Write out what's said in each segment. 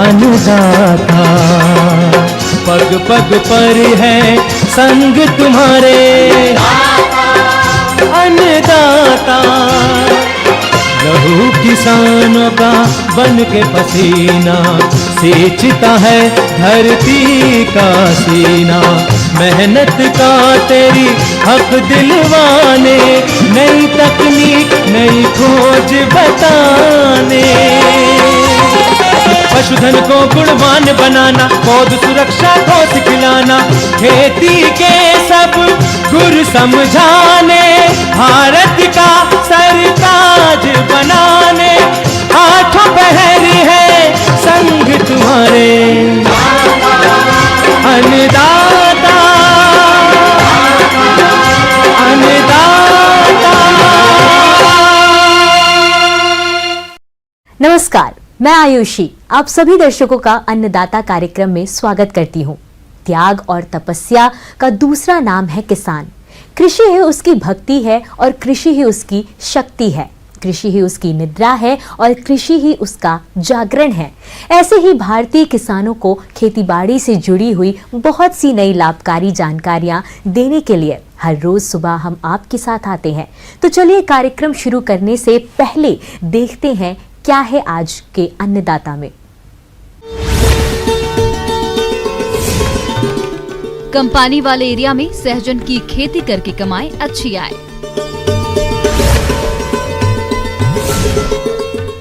अन्नदाता। पग पग पर है संग तुम्हारे अन्नदाता। लहू किसानों का बन के पसीना सींचता है धरती का सीना। मेहनत का तेरी हक दिलवाने, नई तकनीक नई खोज बताने। पशुधन को गुणवान बनाना, पौध सुरक्षा को सिखलाना, खेती के सब गुर समझाने, भारत का सरताज बनाने। आठों पहर है संग तुम्हारे अन्नदाता अन्नदाता। नमस्कार, मैं आयुषी आप सभी दर्शकों का अन्नदाता कार्यक्रम में स्वागत करती हूँ। त्याग और तपस्या का दूसरा नाम है किसान। कृषि ही उसकी भक्ति है और कृषि ही उसकी शक्ति है। कृषि ही उसकी निद्रा है और कृषि ही उसका जागरण है। ऐसे ही भारतीय किसानों को खेतीबाड़ी से जुड़ी हुई बहुत सी नई लाभकारी जानकारियां देने के लिए हर रोज सुबह हम आपके साथ आते हैं। तो चलिए कार्यक्रम शुरू करने से पहले देखते हैं क्या है आज के अन्नदाता में। कम पानी वाले एरिया में सहजन की खेती करके कमाएं अच्छी आय।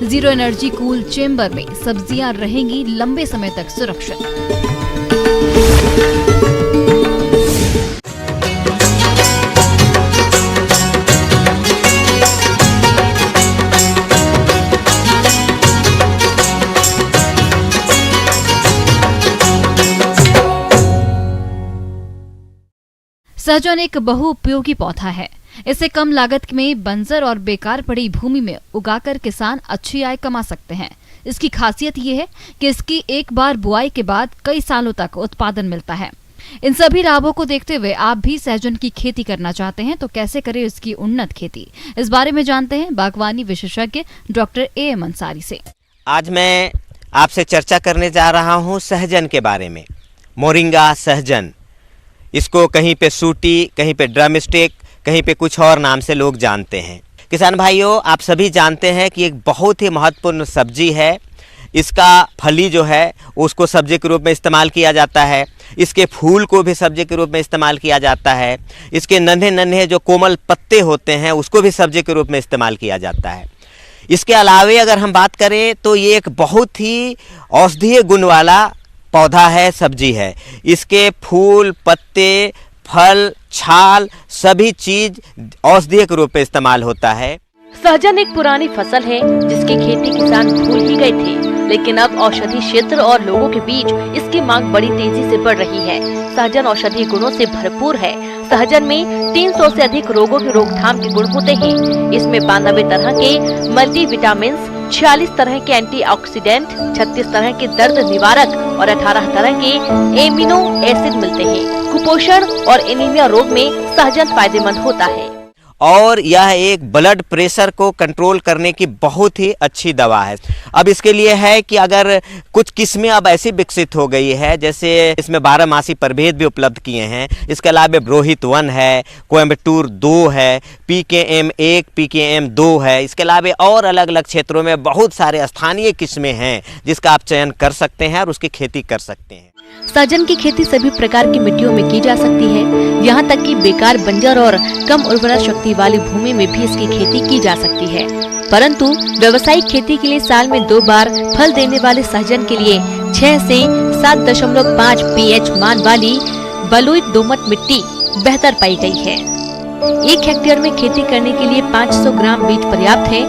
जीरो एनर्जी कूल चेंबर में सब्जियां रहेंगी लंबे समय तक सुरक्षित। सहजन एक बहुउपयोगी पौधा है। इसे कम लागत में बंजर और बेकार पड़ी भूमि में उगाकर किसान अच्छी आय कमा सकते हैं। इसकी खासियत ये है कि इसकी एक बार बुआई के बाद कई सालों तक उत्पादन मिलता है। इन सभी लाभों को देखते हुए आप भी सहजन की खेती करना चाहते हैं तो कैसे करें इसकी उन्नत खेती, इस बारे में जानते हैं बागवानी विशेषज्ञ डॉक्टर AM अंसारी से। आज मैं आपसे चर्चा करने जा रहा हूँ सहजन के बारे में। मोरिंगा सहजन, इसको कहीं पे सूटी, कहीं पे ड्रम स्टिक, कहीं पे कुछ और नाम से लोग जानते हैं। किसान भाइयों, आप सभी जानते हैं कि एक बहुत ही महत्वपूर्ण सब्जी है। इसका फली जो है उसको सब्जी के रूप में इस्तेमाल किया जाता है। इसके फूल को भी सब्जी के रूप में इस्तेमाल किया जाता है। इसके नन्हे नन्हे जो कोमल पत्ते होते हैं उसको भी सब्जी के रूप में इस्तेमाल किया जाता है। इसके अलावे अगर हम बात करें तो ये एक बहुत ही औषधीय गुण वाला पौधा है, सब्जी है। इसके फूल, पत्ते, फल, छाल सभी चीज औषधीय के रूप में इस्तेमाल होता है। सहजन एक पुरानी फसल है जिसकी खेती किसान भूल ही गए थे, लेकिन अब औषधि क्षेत्र और लोगों के बीच इसकी मांग बड़ी तेजी से बढ़ रही है। सहजन औषधीय गुणों से भरपूर है। सहजन में 300 से अधिक रोगों की रोकथाम के गुण होते हैं। इसमें 92 तरह के मल्टीविटामिन, 46 तरह के एंटीऑक्सीडेंट, 36 तरह के दर्द निवारक और 18 तरह के एमिनो एसिड मिलते हैं। कुपोषण और एनीमिया रोग में सहजन फायदेमंद होता है और यह एक ब्लड प्रेशर को कंट्रोल करने की बहुत ही अच्छी दवा है। अब इसके लिए है कि अगर कुछ किस्में अब ऐसी विकसित हो गई है, जैसे इसमें 12 मासी प्रभेद भी उपलब्ध किए हैं। इसके अलावा ब्रोहित 1 है, कोयम्बटूर 2 है, PKM 1, PKM 2 है। इसके अलावा और अलग अलग क्षेत्रों में बहुत सारे स्थानीय किस्में हैं जिसका आप चयन कर सकते हैं और उसकी खेती कर सकते हैं। सहजन की खेती सभी प्रकार की मिट्टियों में की जा सकती है। यहाँ तक कि बेकार, बंजर और कम उर्वरा शक्ति वाली भूमि में भी इसकी खेती की जा सकती है। परंतु व्यावसायिक खेती के लिए साल में 2 बार फल देने वाले सहजन के लिए 6 से 7.5 pH मान वाली बलुई दोमट मिट्टी बेहतर पाई गई है। 1 हेक्टेयर में खेती करने के लिए 500 ग्राम बीज पर्याप्त है।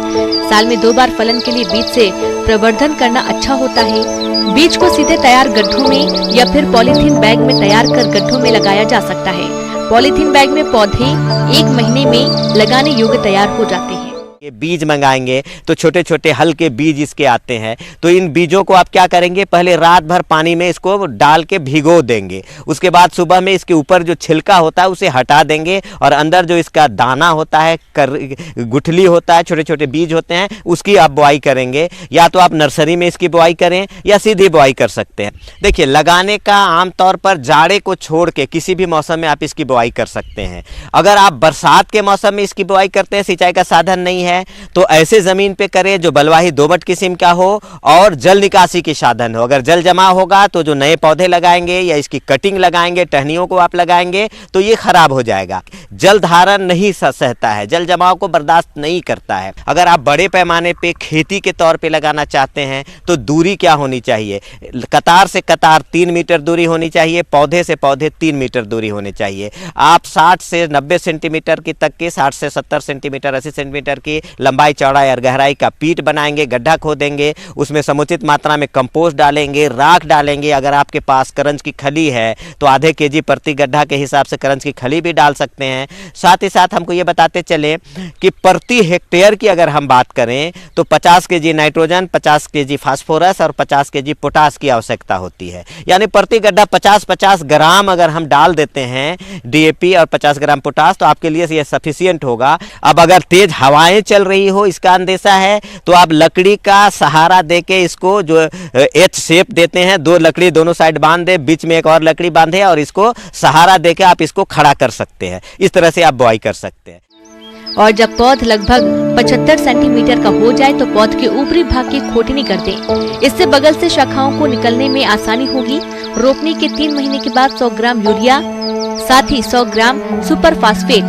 साल में 2 बार फलन के लिए बीज से प्रवर्धन करना अच्छा होता है। बीज को सीधे तैयार गड्ढों में या फिर पॉलीथीन बैग में तैयार कर गड्ढों में लगाया जा सकता है। पॉलीथीन बैग में पौधे 1 महीने में लगाने योग्य तैयार हो जाते हैं। ये बीज मंगाएंगे तो छोटे छोटे हल्के बीज इसके आते हैं। तो इन बीजों को आप क्या करेंगे, पहले रात भर पानी में इसको डाल के भिगो देंगे। उसके बाद सुबह में इसके ऊपर जो छिलका होता है उसे हटा देंगे और अंदर जो इसका दाना होता है, गुठली होता है, छोटे छोटे बीज होते हैं, उसकी आप बुआई करेंगे। या तो आप नर्सरी में इसकी बुआई करें या सीधी बुआई कर सकते हैं। देखिए, लगाने का आमतौर पर जाड़े को छोड़ के किसी भी मौसम में आप इसकी बुआई कर सकते हैं। अगर आप बरसात के मौसम में इसकी बुआई करते हैं, सिंचाई का साधन नहीं है, तो ऐसे जमीन पे करें जो बलुआही दोमट किस्म का हो और जल निकासी के साधन हो। अगर जल जमा होगा तो जो नए पौधे लगाएंगे या इसकी कटिंग लगाएंगे, टहनियों को आप लगाएंगे तो ये खराब हो जाएगा। जल धारण नहीं सहता है, जल जमाव को बर्दाश्त नहीं करता है। अगर आप बड़े पैमाने पे खेती के तौर पे लगाना चाहते हैं तो दूरी क्या होनी चाहिए, कतार से कतार 3 मीटर दूरी होनी चाहिए, पौधे से पौधे 3 मीटर दूरी होनी चाहिए। आप 60 से 90 सेंटीमीटर की तक के, 60 से 70 सेंटीमीटर 80 सेंटीमीटर की लंबाई चौड़ाई और गहराई का पीट बनाएंगे, गड्ढा खोदेंगे, उसमें समुचित मात्रा में कंपोस्ट डालेंगे, राख डालेंगे। अगर आपके पास करंज की खली है तो आधे केजी प्रति गड्ढा के हिसाब से करंज की खली भी डाल सकते हैं। साथ ही साथ हमको ये बताते चले कि प्रति हेक्टेयर की अगर हम बात करें तो 50 केजी नाइट्रोजन, 50 केजी फास्फोरस और 50 केजी पोटास की आवश्यकता होती है। यानी प्रति गड्ढा 50-50 ग्राम अगर हम डाल देते हैं डीएपी और 50 ग्राम पोटास तो आपके लिए ये सफिशियंट होगा। अब अगर तेज हवाएं चल रही हो, इसका अंदेशा है, तो आप लकड़ी का सहारा देके इसको जो एच शेप देते हैं, 2 लकड़ी दोनों साइड बांध दे, बीच में एक और लकड़ी बांधे और इसको सहारा देके आप इसको खड़ा कर सकते हैं। इस तरह से आप बुआई कर सकते हैं। और जब पौध लगभग 75 सेंटीमीटर का हो जाए तो पौध के ऊपरी भाग की खोटनी कर दें। इससे बगल से शाखाओं को निकलने में आसानी होगी। रोपने के 3 महीने के बाद 100 ग्राम यूरिया, साथ ही 100 ग्राम सुपर फास्फेट,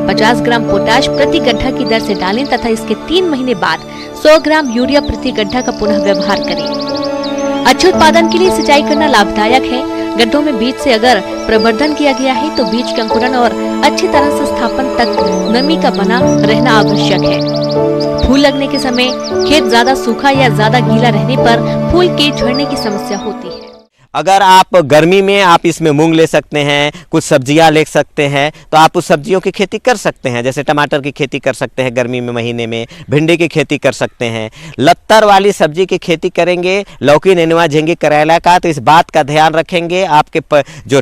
50 ग्राम पोटाश प्रति गड्ढा की दर से डालें तथा इसके 3 महीने बाद 100 ग्राम यूरिया प्रति गड्ढा का पुनः व्यवहार करें। अच्छे उत्पादन के लिए सिंचाई करना लाभदायक है। गड्ढों में बीज से अगर प्रवर्धन किया गया है तो बीज के अंकुरण और अच्छी तरह से स्थापन तक नमी का बना रहना आवश्यक है। फूल लगने के समय खेत ज्यादा सूखा या ज्यादा गीला रहने पर फूल के झड़ने की समस्या होती है। अगर आप गर्मी में आप इसमें मूंग ले सकते हैं, कुछ सब्जियां ले सकते हैं, तो आप उस सब्जियों की खेती कर सकते हैं। जैसे टमाटर की खेती कर सकते हैं गर्मी में महीने में, भिंडी की खेती कर सकते हैं। लत्तर वाली सब्जी की खेती करेंगे, लौकी, नेनुआ, झींगे, करेला का, तो इस बात का ध्यान रखेंगे आपके जो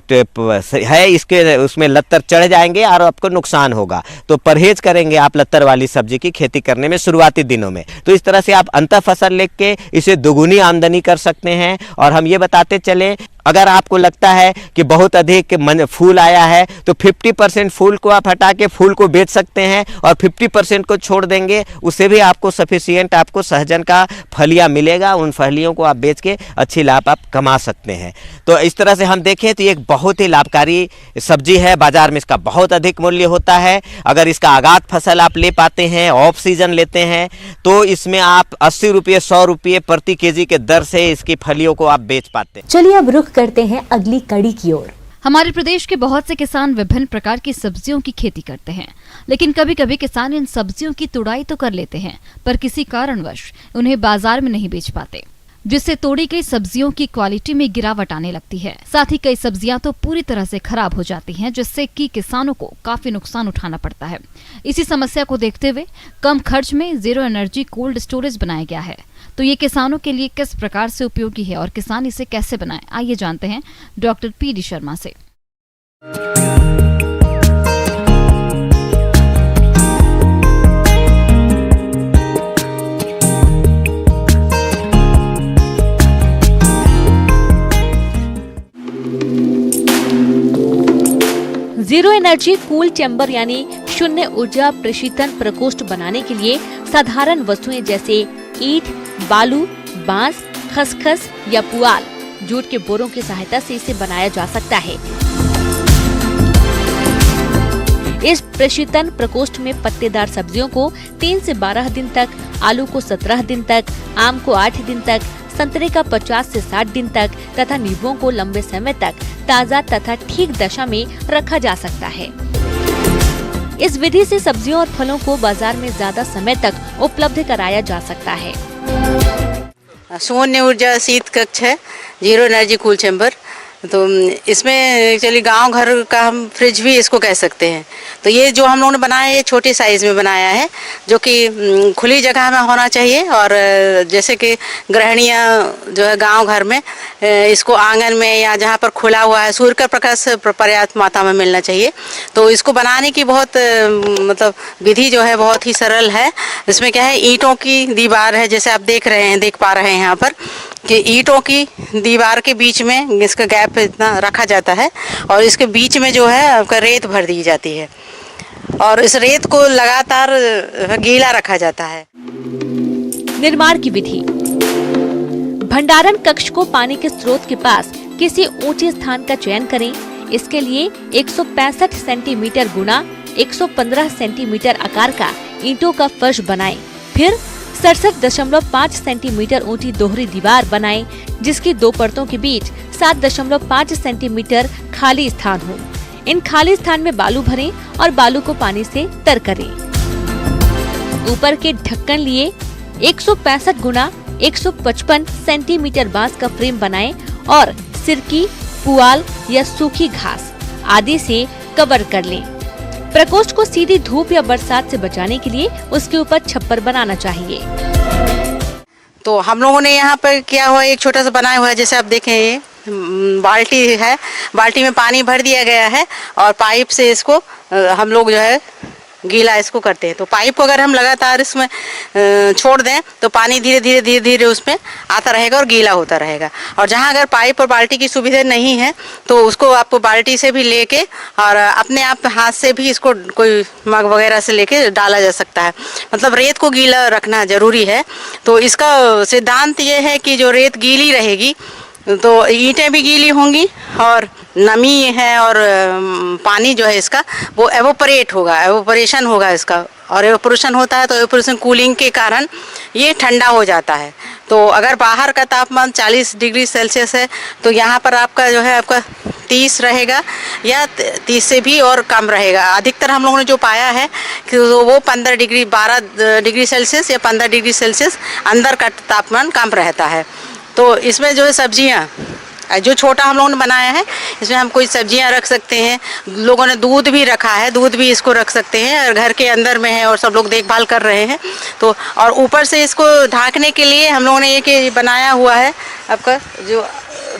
है इसके उसमें लत्तर चढ़ जाएंगे और आपको नुकसान होगा। तो परहेज करेंगे आप लत्तर वाली सब्जी की खेती करने में शुरुआती दिनों में। तो इस तरह से आप अंतर फसल लेके इसे दोगुनी आमदनी कर सकते हैं। और हम ये बताते चले, अगर आपको लगता है कि बहुत अधिक फूल आया है तो 50% फूल को आप हटा के फूल को बेच सकते हैं और 50% को छोड़ देंगे, उससे भी आपको सफिशिएंट आपको सहजन का फलियां मिलेगा। उन फलियों को आप बेच के अच्छी लाभ आप कमा सकते हैं। तो इस तरह से हम देखें तो ये एक बहुत ही लाभकारी सब्जी है। बाजार में इसका बहुत अधिक मूल्य होता है। अगर इसका आगात फसल आप ले पाते हैं, ऑफ सीजन लेते हैं, तो इसमें आप 80 रुपये 100 रुपये प्रति केजी के दर से इसकी फलियों को आप बेच पाते हैं। चलिए अब रुख करते हैं अगली कड़ी की ओर। हमारे प्रदेश के बहुत से किसान विभिन्न प्रकार की सब्जियों की खेती करते हैं, लेकिन कभी कभी किसान इन सब्जियों की तुड़ाई तो कर लेते हैं पर किसी कारणवश उन्हें बाजार में नहीं बेच पाते, जिससे तोड़ी गई सब्जियों की क्वालिटी में गिरावट आने लगती है। साथ ही कई सब्जियां तो पूरी तरह से खराब हो जाती हैं, जिससे कि किसानों को काफी नुकसान उठाना पड़ता है। इसी समस्या को देखते हुए कम खर्च में जीरो एनर्जी कोल्ड स्टोरेज बनाया गया है। तो ये किसानों के लिए किस प्रकार से उपयोगी है और किसान इसे कैसे बनाए, आइए जानते हैं डॉक्टर पी.डी. शर्मा से। जीरो एनर्जी कूल चैम्बर यानी शून्य ऊर्जा प्रशीतन प्रकोष्ठ बनाने के लिए साधारण वस्तुएं जैसे ईंट, बालू, बांस, खसखस या पुआल, जूट के बोरों की सहायता से इसे बनाया जा सकता है। इस प्रशीतन प्रकोष्ठ में पत्तेदार सब्जियों को 3 से 12 दिन तक, आलू को 17 दिन तक, आम को 8 दिन तक, संतरे का 50 से 60 दिन तक तथा नींबुओं को लंबे समय तक ताज़ा तथा ठीक दशा में रखा जा सकता है। इस विधि से सब्जियों और फलों को बाजार में ज्यादा समय तक उपलब्ध कराया जा सकता है। शून्य ऊर्जा शीत कक्ष है, जीरो एनर्जी कूल चैम्बर। तो इसमें एक्चुअली गांव घर का हम फ्रिज भी इसको कह सकते हैं। तो ये जो हम लोगों ने बनाया है ये छोटी साइज़ में बनाया है, जो कि खुली जगह में होना चाहिए। और जैसे कि गृहिणियाँ जो है गांव घर में इसको आंगन में या जहाँ पर खुला हुआ है सूर्य का प्रकाश पर्याप्त मात्रा में मिलना चाहिए। तो इसको बनाने की बहुत मतलब विधि जो है बहुत ही सरल है। इसमें क्या है, ईंटों की दीवार है, जैसे आप देख पा रहे हैं यहाँ पर कि ईंटों की दीवार के बीच में इसका गैप इतना रखा जाता है और इसके बीच में जो है आपका रेत भर दी जाती है और इस रेत को लगातार गीला रखा जाता है। निर्माण की विधि। भंडारण कक्ष को पानी के स्रोत के पास किसी ऊंचे स्थान का चयन करें। इसके लिए 165 सेंटीमीटर गुना 115 सेंटीमीटर आकार का ईंटों का फर्श बनाएं। फिर 67.5 सेंटीमीटर ऊंची दोहरी दीवार बनाएं, जिसकी दो परतों के बीच 7.5 सेंटीमीटर खाली स्थान हो। इन खाली स्थान में बालू भरें और बालू को पानी से तर करें। ऊपर के ढक्कन लिए 165 गुना 155 सेंटीमीटर बांस का फ्रेम बनाएं और सिरकी, पुआल या सूखी घास आदि से कवर कर लें। प्रकोष्ठ को सीधी धूप या बरसात से बचाने के लिए उसके ऊपर छप्पर बनाना चाहिए। तो हम लोगों ने यहाँ पर किया हुआ एक छोटा सा बनाया हुआ है, जैसे आप देखें ये बाल्टी है, बाल्टी में पानी भर दिया गया है और पाइप से इसको हम लोग जो है गीला इसको करते हैं। तो पाइप को अगर हम लगातार इसमें छोड़ दें तो पानी धीरे धीरे उसमें आता रहेगा और गीला होता रहेगा। और जहाँ अगर पाइप और बाल्टी की सुविधा नहीं है तो उसको आपको बाल्टी से भी लेके और अपने आप हाथ से भी इसको कोई मग वगैरह से लेके डाला जा सकता है। मतलब रेत को गीला रखना ज़रूरी है। तो इसका सिद्धांत ये है कि जो रेत गीली रहेगी तो ईंटें भी गीली होंगी और नमी है और पानी जो है इसका वो एवोपरेशन होगा इसका। और एवोपरेशन होता है तो एवोपरेशन कूलिंग के कारण ये ठंडा हो जाता है। तो अगर बाहर का तापमान 40 डिग्री सेल्सियस है तो यहाँ पर आपका जो है आपका 30 रहेगा या 30 से भी और कम रहेगा। अधिकतर हम लोगों ने जो पाया है कि वो 12 डिग्री सेल्सियस या 15 डिग्री सेल्सियस अंदर का तापमान कम रहता है। तो इसमें जो है सब्जियाँ जो छोटा हम लोगों ने बनाया है इसमें हम कोई सब्जियां रख सकते हैं। लोगों ने दूध भी रखा है, दूध भी इसको रख सकते हैं और घर के अंदर में है और सब लोग देखभाल कर रहे हैं। तो और ऊपर से इसको ढांकने के लिए हम लोगों ने ये बनाया हुआ है आपका जो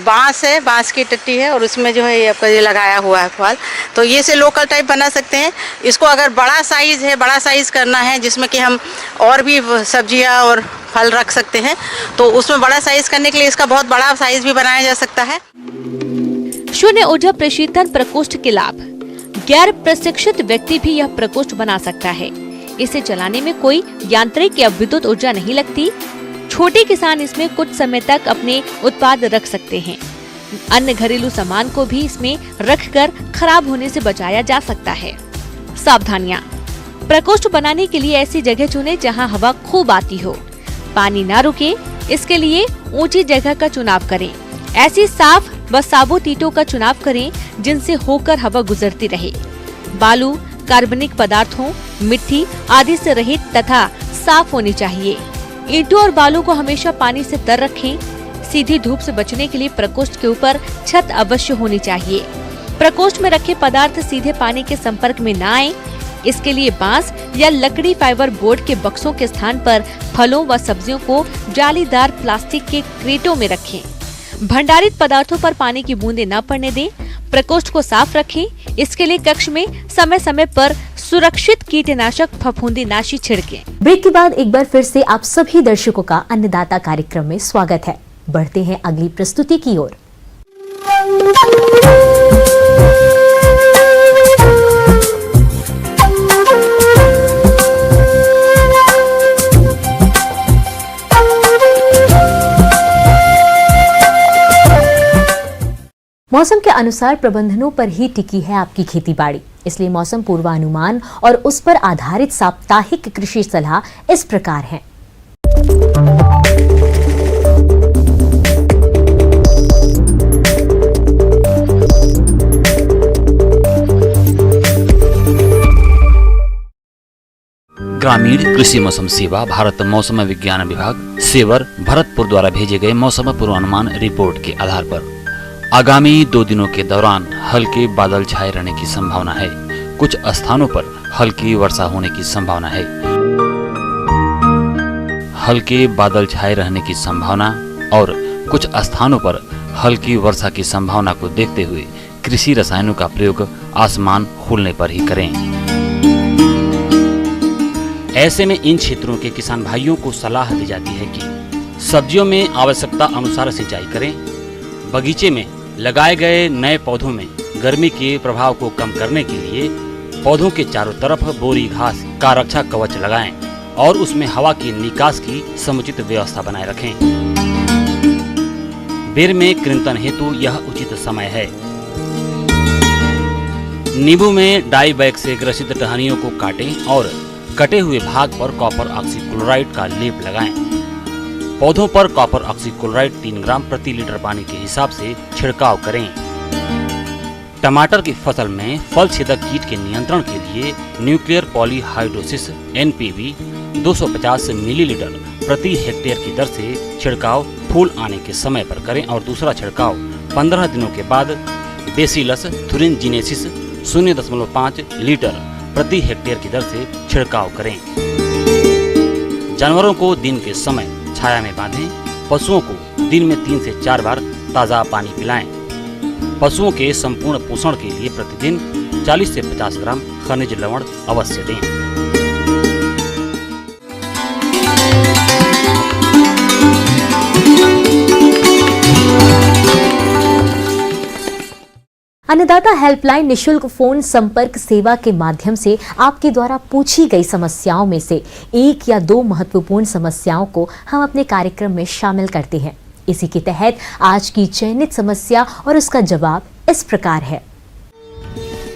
बांस है, बांस की टट्टी है और उसमें जो है ये आपका ये लगाया हुआ है फल। तो ये से लोकल टाइप बना सकते हैं। इसको अगर बड़ा साइज़ करना है जिसमें कि हम और भी सब्जियां और फल रख सकते हैं तो उसमें बड़ा साइज़ करने के लिए इसका बहुत बड़ा साइज़ भी बनाया जा सकता है। शून्य ऊर्जा प्रशीतन प्रकोष्ठ के लाभ। गैर प्रशिक्षित व्यक्ति भी यह प्रकोष्ठ बना सकता है। इसे चलाने में कोई यांत्रिक या विद्युत ऊर्जा नहीं लगती। छोटे किसान इसमें कुछ समय तक अपने उत्पाद रख सकते हैं। अन्य घरेलू सामान को भी इसमें रखकर खराब होने से बचाया जा सकता है। सावधानियां। प्रकोष्ठ बनाने के लिए ऐसी जगह चुनें जहां हवा खूब आती हो, पानी ना रुके। इसके लिए ऊंची जगह का चुनाव करें। ऐसी साफ व साबुत ईंटों का चुनाव करें जिनसे होकर हवा गुजरती रहे। बालू, कार्बनिक पदार्थों, मिट्टी आदि से रहित तथा साफ होनी चाहिए। ईंटों और बालू को हमेशा पानी से तर रखें। सीधी धूप से बचने के लिए प्रकोष्ठ के ऊपर छत अवश्य होनी चाहिए। प्रकोष्ठ में रखे पदार्थ सीधे पानी के संपर्क में न आए। इसके लिए बांस या लकड़ी फाइबर बोर्ड के बक्सों के स्थान पर फलों व सब्जियों को जालीदार प्लास्टिक के क्रेटों में रखें। भंडारित पदार्थों पर पानी की बूंदें न पड़ने दें। प्रकोष्ठ को साफ रखें। इसके लिए कक्ष में समय समय पर सुरक्षित कीटनाशक फफूंदीनाशी छिड़कें। ब्रेक के बाद एक बार फिर से आप सभी दर्शकों का अन्नदाता कार्यक्रम में स्वागत है। बढ़ते हैं अगली प्रस्तुति की ओर। मौसम के अनुसार प्रबंधनों पर ही टिकी है आपकी खेती बाड़ी। इसलिए मौसम पूर्वानुमान और उस पर आधारित साप्ताहिक कृषि सलाह इस प्रकार है। ग्रामीण कृषि मौसम सेवा भारत मौसम विज्ञान विभाग सेवर भरतपुर द्वारा भेजे गए मौसम पूर्वानुमान रिपोर्ट के आधार पर आगामी 2 दिनों के दौरान हल्के बादल छाए रहने की संभावना है। कुछ स्थानों पर हल्की वर्षा होने की संभावना है। हल्के बादल छाए रहने की संभावना और कुछ स्थानों पर हल्की वर्षा की संभावना को देखते हुए कृषि रसायनों का प्रयोग आसमान खुलने पर ही करें। ऐसे में इन क्षेत्रों के किसान भाइयों को सलाह दी जाती है कि सब्जियों में आवश्यकता अनुसार सिंचाई करें। बगीचे में लगाए गए नए पौधों में गर्मी के प्रभाव को कम करने के लिए पौधों के चारों तरफ बोरी घास का रक्षा कवच लगाएं और उसमें हवा की निकास की समुचित व्यवस्था बनाए रखें। बेर में कृंतन हेतु यह उचित समय है। नींबू में डाई बैग से ग्रसित टहनियों को काटें और कटे हुए भाग पर कॉपर ऑक्सीक्लोराइड का लेप लगाएं। पौधों पर कॉपर ऑक्सीक्लोराइड 3 ग्राम प्रति लीटर पानी के हिसाब से छिड़काव करें। टमाटर की फसल में फल छेदक कीट के नियंत्रण के लिए न्यूक्लियर पॉलीहाइड्रोसिस NPV 250 मिलीलीटर प्रति हेक्टेयर की दर से छिड़काव फूल आने के समय पर करें और दूसरा छिड़काव 15 दिनों के बाद बेसिलस थुरिनजिनेसिस 0.5 लीटर प्रति हेक्टेयर की दर से छिड़काव करें। जानवरों को दिन के समय छाया में बांधें। पशुओं को दिन में 3 से 4 बार ताज़ा पानी पिलाएं। पशुओं के संपूर्ण पोषण के लिए प्रतिदिन 40 से 50 ग्राम खनिज लवण अवश्य दें। अन्नदाता हेल्पलाइन निशुल्क फोन संपर्क सेवा के माध्यम से आपके द्वारा पूछी गई समस्याओं में से 1 या 2 महत्वपूर्ण समस्याओं को हम अपने कार्यक्रम में शामिल करते हैं। इसी के तहत आज की चयनित समस्या और उसका जवाब इस प्रकार है।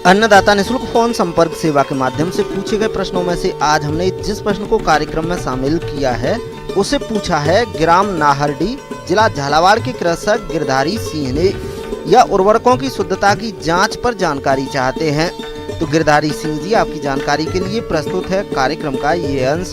अन्नदाता निशुल्क फोन संपर्क सेवा के माध्यम से पूछे गए प्रश्नों में से आज हमने जिस प्रश्न को कार्यक्रम में शामिल किया है उसे पूछा है ग्राम नाहरडी, जिला झालावाड़ के कृषक गिरधारी सिंह ने। यह उर्वरकों की शुद्धता की जांच पर जानकारी चाहते हैं। तो गिरधारी सिंह जी, आपकी जानकारी के लिए प्रस्तुत है कार्यक्रम का ये अंश।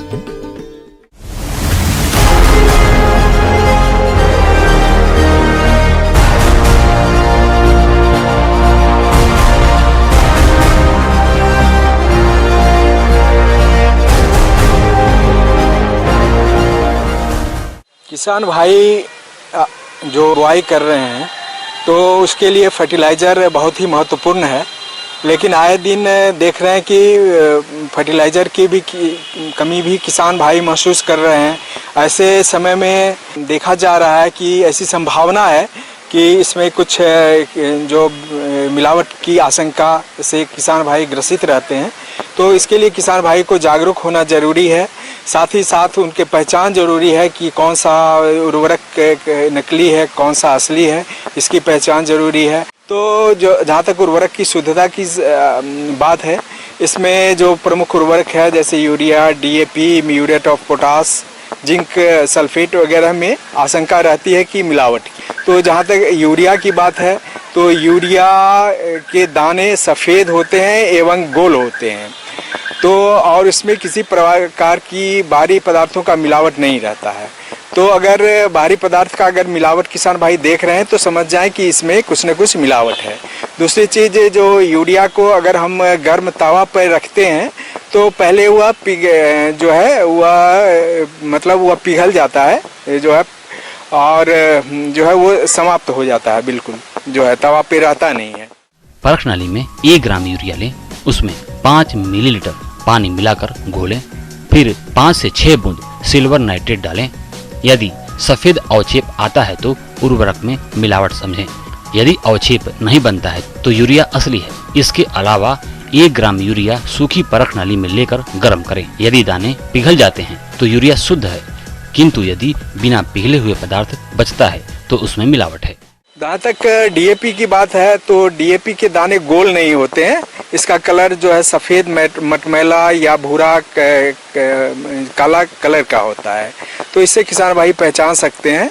किसान भाई जो बुआई कर रहे हैं तो उसके लिए फर्टिलाइज़र बहुत ही महत्वपूर्ण है, लेकिन आए दिन देख रहे हैं कि फर्टिलाइज़र की भी कमी भी किसान भाई महसूस कर रहे हैं। ऐसे समय में देखा जा रहा है कि ऐसी संभावना है कि इसमें कुछ जो मिलावट की आशंका से किसान भाई ग्रसित रहते हैं। तो इसके लिए किसान भाई को जागरूक होना ज़रूरी है। साथ ही साथ उनके पहचान ज़रूरी है कि कौन सा उर्वरक नकली है, कौन सा असली है, इसकी पहचान ज़रूरी है। तो जो जहाँ तक उर्वरक की शुद्धता की बात है, इसमें जो प्रमुख उर्वरक है जैसे urea, DAP, muriate of potash, zinc sulphate वगैरह में आशंका रहती है कि मिलावट की। तो जहाँ तक यूरिया की बात है तो यूरिया के दाने सफ़ेद होते हैं एवं गोल होते हैं, तो और इसमें किसी प्रकार की बाहरी पदार्थों का मिलावट नहीं रहता है। तो अगर बाहरी पदार्थ का अगर मिलावट किसान भाई देख रहे हैं तो समझ जाएं कि इसमें कुछ न कुछ मिलावट है। दूसरी चीज़, जो यूरिया को अगर हम गर्म तवा पर रखते हैं तो पहले वह वह पिघल जाता है जो है, और जो है वो समाप्त हो जाता है, बिल्कुल जो है तवा पे रहता नहीं है। परख नाली में 1 ग्राम यूरिया लें, उसमें 5 मिलीलीटर पानी मिलाकर घोलें, फिर 5 से 6 बूंद सिल्वर नाइट्रेट डालें। यदि सफेद अवक्षेप आता है तो उर्वरक में मिलावट समझें। यदि अवक्षेप नहीं बनता है तो यूरिया असली है। इसके अलावा 1 ग्राम यूरिया सूखी परख नाली में लेकर गर्म करें। यदि दाने पिघल जाते हैं तो यूरिया शुद्ध है, किंतु यदि बिना पिघले हुए पदार्थ बचता है तो उसमें मिलावट है। जहाँ तक DAP की बात है तो DAP के दाने गोल नहीं होते हैं। इसका कलर जो है सफ़ेद मटमैला या भूरा काला कलर का होता है, तो इससे किसान भाई पहचान सकते हैं।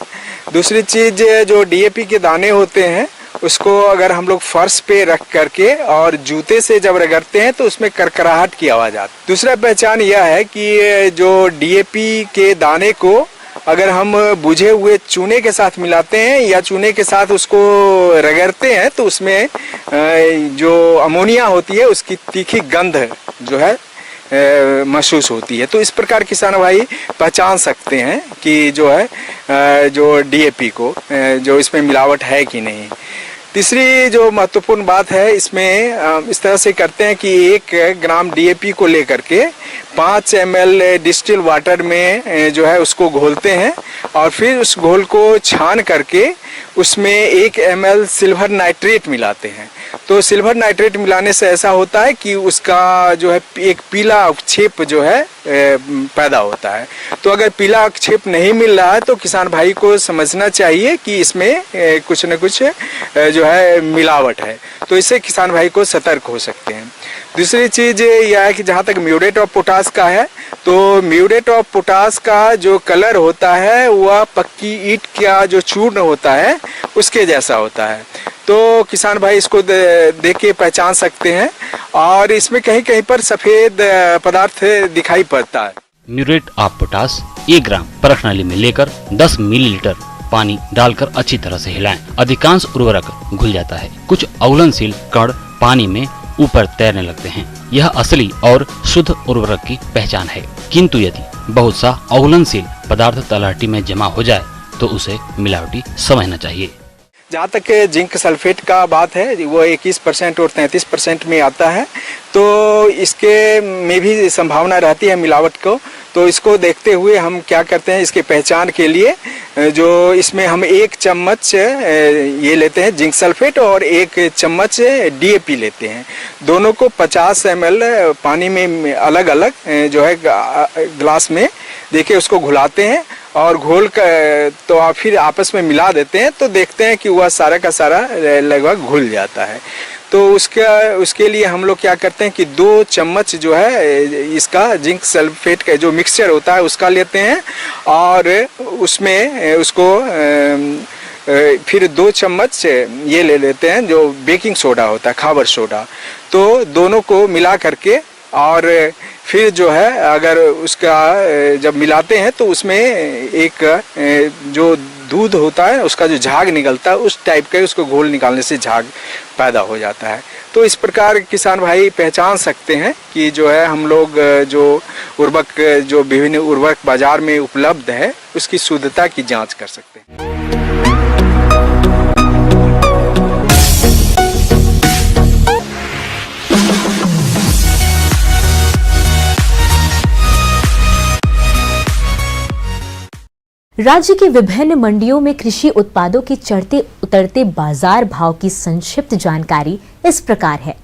दूसरी चीज़, जो DAP के दाने होते हैं उसको अगर हम लोग फर्श पे रख करके और जूते से जब रगड़ते हैं तो उसमें करकराहट की आवाज़ आती है। दूसरा पहचान यह है कि जो DAP के दाने को अगर हम बुझे हुए चूने के साथ मिलाते हैं या चूने के साथ उसको रगड़ते हैं तो उसमें जो अमोनिया होती है उसकी तीखी गंध जो है महसूस होती है। तो इस प्रकार किसान भाई पहचान सकते हैं कि जो है जो डीएपी को जो इसमें मिलावट है कि नहीं। तीसरी जो महत्वपूर्ण बात है इसमें इस तरह से करते हैं कि 1 ग्राम डीएपी को लेकर के 5 ml डिस्टिल वाटर में जो है उसको घोलते हैं और फिर उस घोल को छान करके उसमें 1 ml सिल्वर नाइट्रेट मिलाते हैं। तो सिल्वर नाइट्रेट मिलाने से ऐसा होता है कि उसका जो है एक पीला अवक्षेप जो है पैदा होता है। तो अगर पीला अवक्षेप नहीं मिल रहा है तो किसान भाई को समझना चाहिए कि इसमें कुछ न कुछ जो है मिलावट है। तो इससे किसान भाई को सतर्क हो सकते हैं। दूसरी चीज़ यह है कि जहाँ तक म्यूरेट ऑफ पोटाश का है तो म्यूरेट ऑफ पोटाश का जो कलर होता है वह पक्की ईंट का जो चूर्ण होता है उसके जैसा होता है। तो किसान भाई इसको देख के पहचान सकते हैं और इसमें कहीं कहीं पर सफेद पदार्थ दिखाई पड़ता है। म्यूरेट ऑफ पोटाश 1 ग्राम प्रक्षालनी में लेकर 10 मिलीलीटर पानी डालकर अच्छी तरह से हिलाएं। अधिकांश उर्वरक घुल जाता है। कुछ अवलनशील कण पानी में ऊपर तैरने लगते हैं। यह असली और शुद्ध उर्वरक की पहचान है। किंतु यदि बहुत सा अवलनशील पदार्थ तलहटी में जमा हो जाए तो उसे मिलावटी समझना चाहिए। जहाँ तक जिंक सल्फेट का बात है वो 21% और 33% में आता है। तो इसके में भी संभावना रहती है मिलावट को। तो इसको देखते हुए हम क्या करते हैं इसके पहचान के लिए जो इसमें हम 1 चम्मच ये लेते हैं जिंक सल्फेट और 1 चम्मच डीएपी लेते हैं। दोनों को 50 ml पानी में अलग अलग जो है ग्लास में देखिए उसको घुलाते हैं और घोल कर तो आप फिर आपस में मिला देते हैं। तो देखते हैं कि वह सारा का सारा लगभग घुल जाता है। तो उसके लिए हम लोग क्या करते हैं कि 2 चम्मच जो है इसका जिंक सल्फेट का जो मिक्सचर होता है उसका लेते हैं और उसमें उसको फिर 2 चम्मच ये ले लेते हैं जो बेकिंग सोडा होता है, खाबर सोडा। तो दोनों को मिला करके और फिर जो है अगर उसका जब मिलाते हैं तो उसमें एक जो दूध होता है उसका जो झाग निकलता है उस टाइप का उसको घोल निकालने से झाग पैदा हो जाता है। तो इस प्रकार किसान भाई पहचान सकते हैं कि जो है हम लोग जो उर्वरक जो विभिन्न उर्वरक बाजार में उपलब्ध है उसकी शुद्धता की जांच कर सकते हैं। राज्य की विभिन्न मंडियों में कृषि उत्पादों के चढ़ते उतरते बाजार भाव की संक्षिप्त जानकारी इस प्रकार है।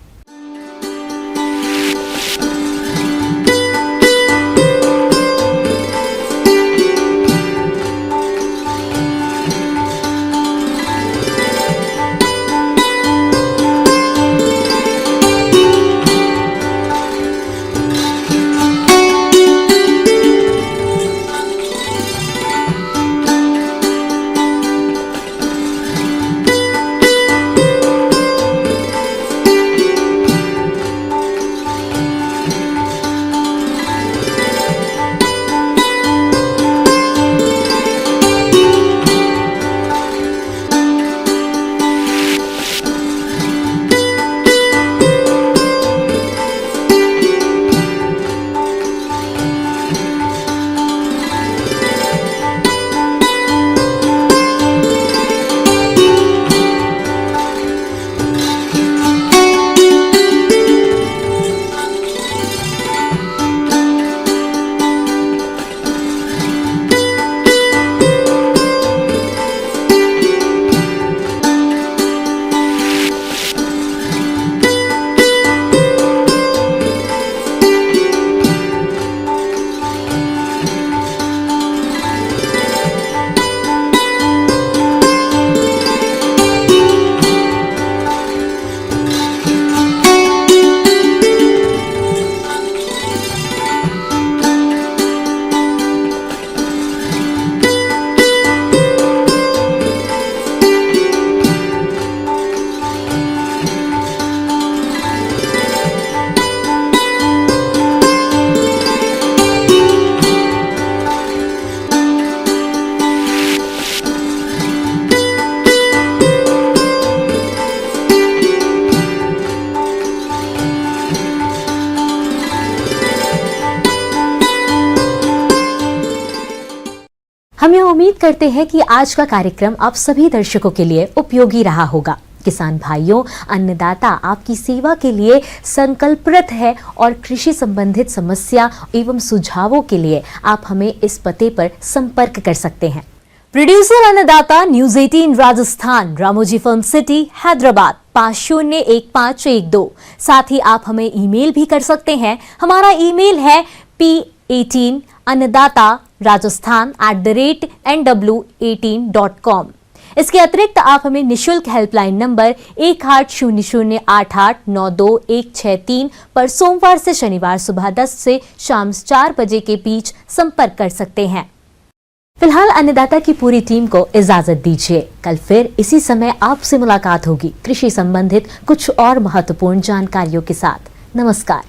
हम यह उम्मीद करते हैं कि आज का कार्यक्रम आप सभी दर्शकों के लिए उपयोगी रहा होगा। किसान भाइयों, अन्नदाता आपकी सेवा के लिए संकल्परत है और कृषि संबंधित समस्या एवं सुझावों के लिए आप हमें इस पते पर संपर्क कर सकते हैं। प्रोड्यूसर अन्नदाता, news 18 Rajasthan, Ramoji film city, Hyderabad 501512। साथ ही आप हमें ईमेल भी कर सकते हैं। हमारा ईमेल है p18annadatarajasthan@nw18.com। इसके अतिरिक्त आप हमें निशुल्क हेल्पलाइन नंबर 180088926163 पर सोमवार से शनिवार सुबह 10 से शाम 4 बजे के बीच संपर्क कर सकते हैं। फिलहाल अन्नदाता की पूरी टीम को इजाजत दीजिए। कल फिर इसी समय आपसे मुलाकात होगी कृषि संबंधित कुछ और महत्वपूर्ण जानकारियों के साथ। नमस्कार।